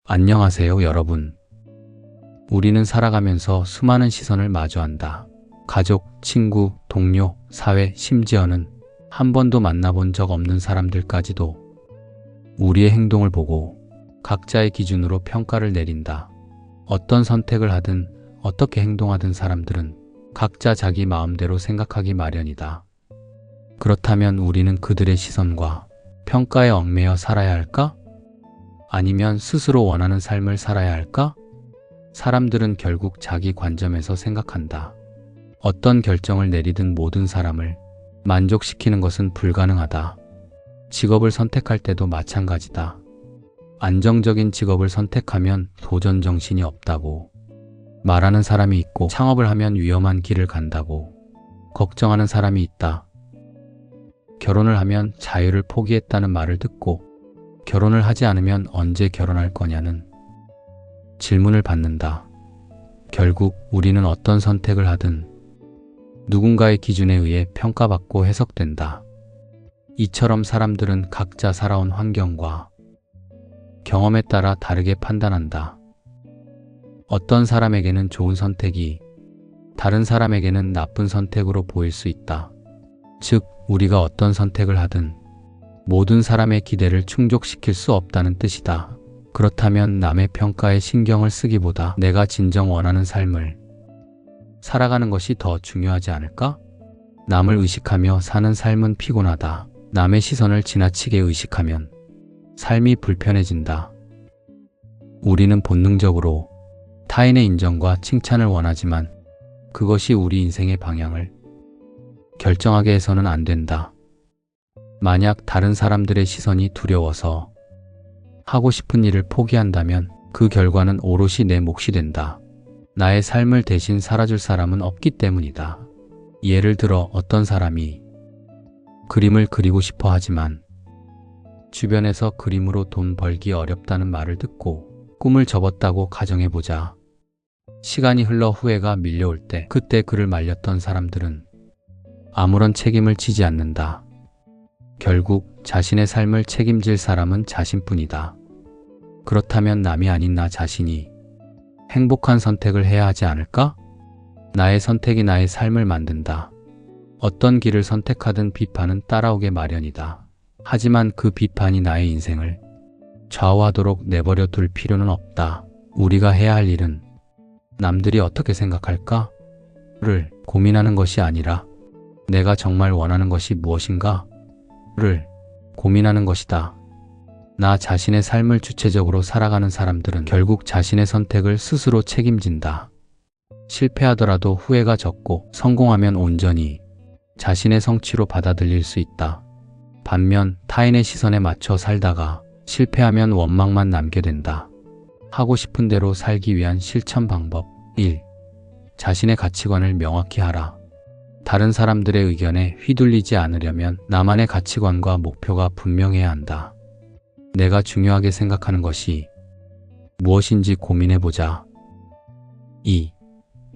안녕하세요, 여러분. 우리는 살아가면서 수많은 시선을 마주한다. 가족, 친구, 동료, 사회, 심지어는 한 번도 만나본 적 없는 사람들까지도 우리의 행동을 보고 각자의 기준으로 평가를 내린다. 어떤 선택을 하든 어떻게 행동하든 사람들은 각자 자기 마음대로 생각하기 마련이다. 그렇다면 우리는 그들의 시선과 평가에 얽매여 살아야 할까? 아니면 스스로 원하는 삶을 살아야 할까? 사람들은 결국 자기 관점에서 생각한다. 어떤 결정을 내리든 모든 사람을 만족시키는 것은 불가능하다. 직업을 선택할 때도 마찬가지다. 안정적인 직업을 선택하면 도전 정신이 없다고 말하는 사람이 있고, 창업을 하면 위험한 길을 간다고 걱정하는 사람이 있다. 결혼을 하면 자유를 포기했다는 말을 듣고, 결혼을 하지 않으면 언제 결혼할 거냐는 질문을 받는다. 결국 우리는 어떤 선택을 하든 누군가의 기준에 의해 평가받고 해석된다. 이처럼 사람들은 각자 살아온 환경과 경험에 따라 다르게 판단한다. 어떤 사람에게는 좋은 선택이 다른 사람에게는 나쁜 선택으로 보일 수 있다. 즉, 우리가 어떤 선택을 하든 모든 사람의 기대를 충족시킬 수 없다는 뜻이다. 그렇다면 남의 평가에 신경을 쓰기보다 내가 진정 원하는 삶을 살아가는 것이 더 중요하지 않을까? 남을 의식하며 사는 삶은 피곤하다. 남의 시선을 지나치게 의식하면 삶이 불편해진다. 우리는 본능적으로 타인의 인정과 칭찬을 원하지만 그것이 우리 인생의 방향을 결정하게 해서는 안 된다. 만약 다른 사람들의 시선이 두려워서 하고 싶은 일을 포기한다면 그 결과는 오롯이 내 몫이 된다. 나의 삶을 대신 살아줄 사람은 없기 때문이다. 예를 들어 어떤 사람이 그림을 그리고 싶어 하지만 주변에서 그림으로 돈 벌기 어렵다는 말을 듣고 꿈을 접었다고 가정해보자. 시간이 흘러 후회가 밀려올 때 그때 그를 말렸던 사람들은 아무런 책임을 지지 않는다. 결국 자신의 삶을 책임질 사람은 자신뿐이다. 그렇다면 남이 아닌 나 자신이 행복한 선택을 해야 하지 않을까? 나의 선택이 나의 삶을 만든다. 어떤 길을 선택하든 비판은 따라오게 마련이다. 하지만 그 비판이 나의 인생을 좌우하도록 내버려 둘 필요는 없다. 우리가 해야 할 일은 남들이 어떻게 생각할까?를 고민하는 것이 아니라 내가 정말 원하는 것이 무엇인가? 를 고민하는 것이다. 나 자신의 삶을 주체적으로 살아가는 사람들은 결국 자신의 선택을 스스로 책임진다. 실패하더라도 후회가 적고 성공하면 온전히 자신의 성취로 받아들일 수 있다. 반면 타인의 시선에 맞춰 살다가 실패하면 원망만 남게 된다. 하고 싶은 대로 살기 위한 실천 방법 1. 자신의 가치관을 명확히 하라. 다른 사람들의 의견에 휘둘리지 않으려면 나만의 가치관과 목표가 분명해야 한다. 내가 중요하게 생각하는 것이 무엇인지 고민해보자. 2.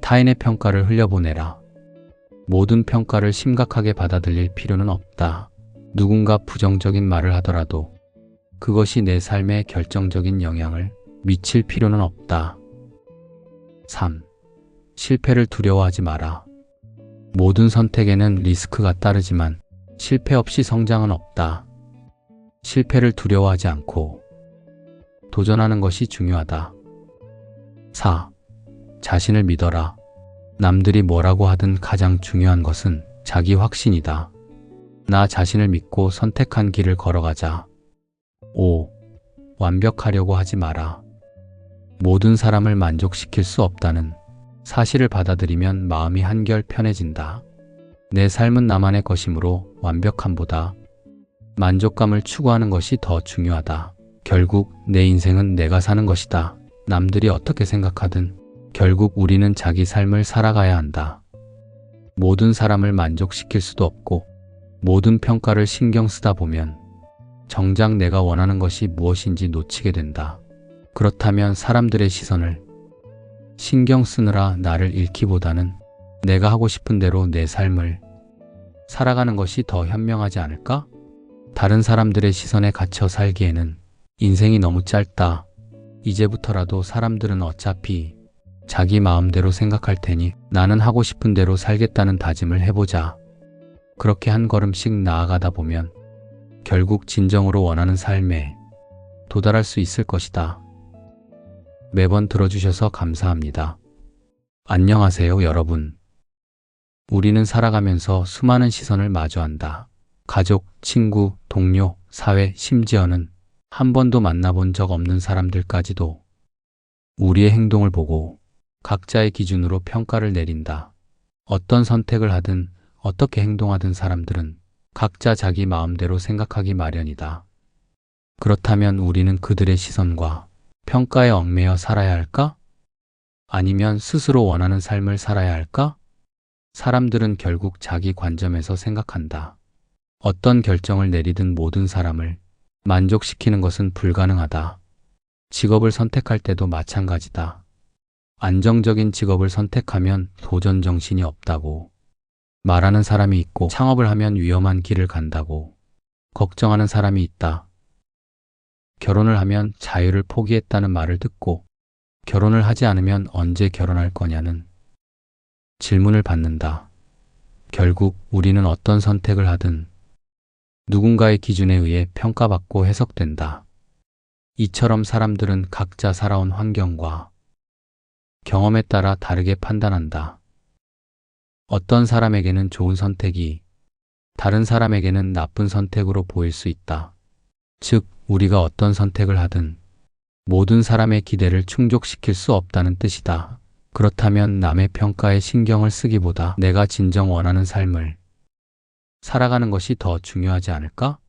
타인의 평가를 흘려보내라. 모든 평가를 심각하게 받아들일 필요는 없다. 누군가 부정적인 말을 하더라도 그것이 내 삶에 결정적인 영향을 미칠 필요는 없다. 3. 실패를 두려워하지 마라. 모든 선택에는 리스크가 따르지만 실패 없이 성장은 없다. 실패를 두려워하지 않고 도전하는 것이 중요하다. 4. 자신을 믿어라. 남들이 뭐라고 하든 가장 중요한 것은 자기 확신이다. 나 자신을 믿고 선택한 길을 걸어가자. 5. 완벽하려고 하지 마라. 모든 사람을 만족시킬 수 없다는 사실을 받아들이면 마음이 한결 편해진다. 내 삶은 나만의 것이므로 완벽함보다 만족감을 추구하는 것이 더 중요하다. 결국 내 인생은 내가 사는 것이다. 남들이 어떻게 생각하든 결국 우리는 자기 삶을 살아가야 한다. 모든 사람을 만족시킬 수도 없고 모든 평가를 신경 쓰다 보면 정작 내가 원하는 것이 무엇인지 놓치게 된다. 그렇다면 사람들의 시선을 신경 쓰느라 나를 잃기보다는 내가 하고 싶은 대로 내 삶을 살아가는 것이 더 현명하지 않을까? 다른 사람들의 시선에 갇혀 살기에는 인생이 너무 짧다. 이제부터라도 사람들은 어차피 자기 마음대로 생각할 테니 나는 하고 싶은 대로 살겠다는 다짐을 해보자. 그렇게 한 걸음씩 나아가다 보면 결국 진정으로 원하는 삶에 도달할 수 있을 것이다. 매번 들어주셔서 감사합니다. 안녕하세요, 여러분. 우리는 살아가면서 수많은 시선을 마주한다. 가족, 친구, 동료, 사회, 심지어는 한 번도 만나본 적 없는 사람들까지도 우리의 행동을 보고 각자의 기준으로 평가를 내린다. 어떤 선택을 하든 어떻게 행동하든 사람들은 각자 자기 마음대로 생각하기 마련이다. 그렇다면 우리는 그들의 시선과 평가에 얽매여 살아야 할까? 아니면 스스로 원하는 삶을 살아야 할까? 사람들은 결국 자기 관점에서 생각한다. 어떤 결정을 내리든 모든 사람을 만족시키는 것은 불가능하다. 직업을 선택할 때도 마찬가지다. 안정적인 직업을 선택하면 도전 정신이 없다고 말하는 사람이 있고, 창업을 하면 위험한 길을 간다고 걱정하는 사람이 있다. 결혼을 하면 자유를 포기했다는 말을 듣고, 결혼을 하지 않으면 언제 결혼할 거냐는 질문을 받는다. 결국 우리는 어떤 선택을 하든 누군가의 기준에 의해 평가받고 해석된다. 이처럼 사람들은 각자 살아온 환경과 경험에 따라 다르게 판단한다. 어떤 사람에게는 좋은 선택이 다른 사람에게는 나쁜 선택으로 보일 수 있다. 즉, 우리가 어떤 선택을 하든 모든 사람의 기대를 충족시킬 수 없다는 뜻이다. 그렇다면 남의 평가에 신경을 쓰기보다 내가 진정 원하는 삶을 살아가는 것이 더 중요하지 않을까?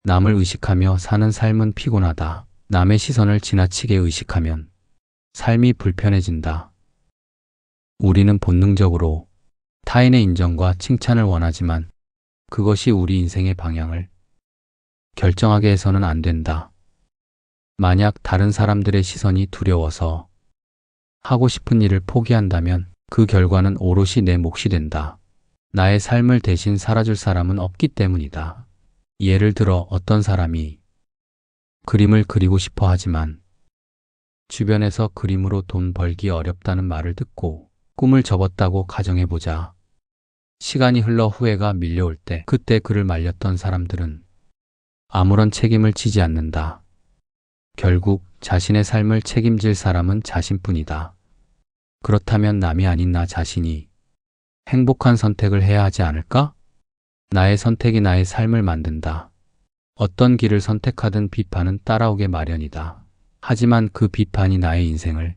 남을 의식하며 사는 삶은 피곤하다. 남의 시선을 지나치게 의식하면 삶이 불편해진다. 우리는 본능적으로 타인의 인정과 칭찬을 원하지만 그것이 우리 인생의 방향을 결정하게 해서는 안 된다. 만약 다른 사람들의 시선이 두려워서 하고 싶은 일을 포기한다면 그 결과는 오롯이 내 몫이 된다. 나의 삶을 대신 살아줄 사람은 없기 때문이다. 예를 들어 어떤 사람이 그림을 그리고 싶어 하지만 주변에서 그림으로 돈 벌기 어렵다는 말을 듣고 꿈을 접었다고 가정해보자. 시간이 흘러 후회가 밀려올 때 그때 그를 말렸던 사람들은 아무런 책임을 지지 않는다. 결국 자신의 삶을 책임질 사람은 자신뿐이다. 그렇다면 남이 아닌 나 자신이 행복한 선택을 해야 하지 않을까? 나의 선택이 나의 삶을 만든다. 어떤 길을 선택하든 비판은 따라오게 마련이다. 하지만 그 비판이 나의 인생을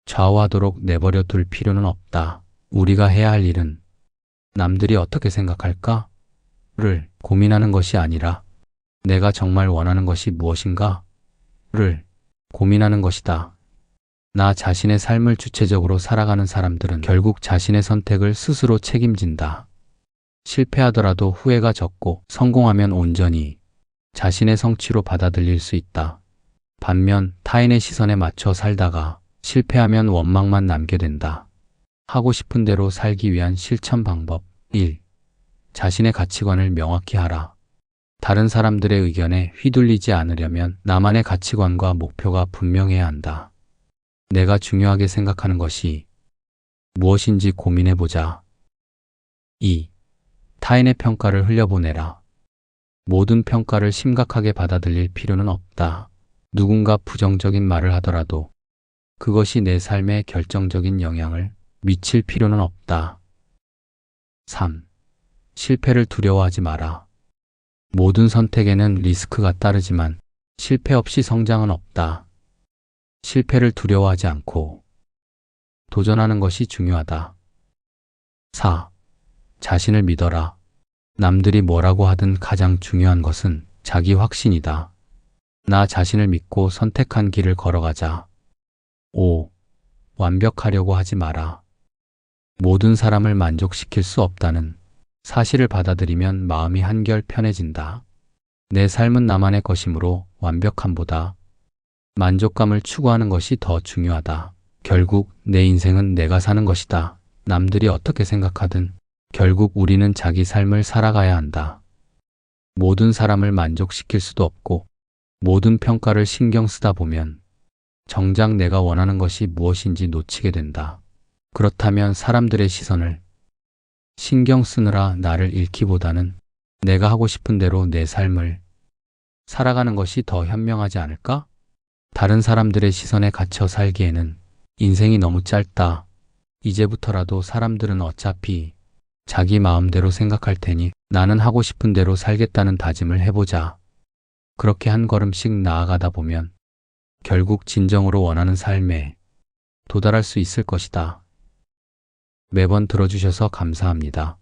좌우하도록 내버려 둘 필요는 없다. 우리가 해야 할 일은 남들이 어떻게 생각할까? 를 고민하는 것이 아니라 내가 정말 원하는 것이 무엇인가? 를 고민하는 것이다. 나 자신의 삶을 주체적으로 살아가는 사람들은 결국 자신의 선택을 스스로 책임진다. 실패하더라도 후회가 적고 성공하면 온전히 자신의 성취로 받아들일 수 있다. 반면 타인의 시선에 맞춰 살다가 실패하면 원망만 남게 된다. 하고 싶은 대로 살기 위한 실천 방법 1. 자신의 가치관을 명확히 하라. 다른 사람들의 의견에 휘둘리지 않으려면 나만의 가치관과 목표가 분명해야 한다. 내가 중요하게 생각하는 것이 무엇인지 고민해보자. 2. 타인의 평가를 흘려보내라. 모든 평가를 심각하게 받아들일 필요는 없다. 누군가 부정적인 말을 하더라도 그것이 내 삶에 결정적인 영향을 미칠 필요는 없다. 3. 실패를 두려워하지 마라. 모든 선택에는 리스크가 따르지만 실패 없이 성장은 없다. 실패를 두려워하지 않고 도전하는 것이 중요하다. 4. 자신을 믿어라. 남들이 뭐라고 하든 가장 중요한 것은 자기 확신이다. 나 자신을 믿고 선택한 길을 걸어가자. 5. 완벽하려고 하지 마라. 모든 사람을 만족시킬 수 없다는 사실을 받아들이면 마음이 한결 편해진다. 내 삶은 나만의 것이므로 완벽함보다 만족감을 추구하는 것이 더 중요하다. 결국 내 인생은 내가 사는 것이다. 남들이 어떻게 생각하든 결국 우리는 자기 삶을 살아가야 한다. 모든 사람을 만족시킬 수도 없고 모든 평가를 신경 쓰다 보면 정작 내가 원하는 것이 무엇인지 놓치게 된다. 그렇다면 사람들의 시선을 신경 쓰느라 나를 잃기보다는 내가 하고 싶은 대로 내 삶을 살아가는 것이 더 현명하지 않을까? 다른 사람들의 시선에 갇혀 살기에는 인생이 너무 짧다. 이제부터라도 사람들은 어차피 자기 마음대로 생각할 테니 나는 하고 싶은 대로 살겠다는 다짐을 해보자. 그렇게 한 걸음씩 나아가다 보면 결국 진정으로 원하는 삶에 도달할 수 있을 것이다. 매번 들어주셔서 감사합니다.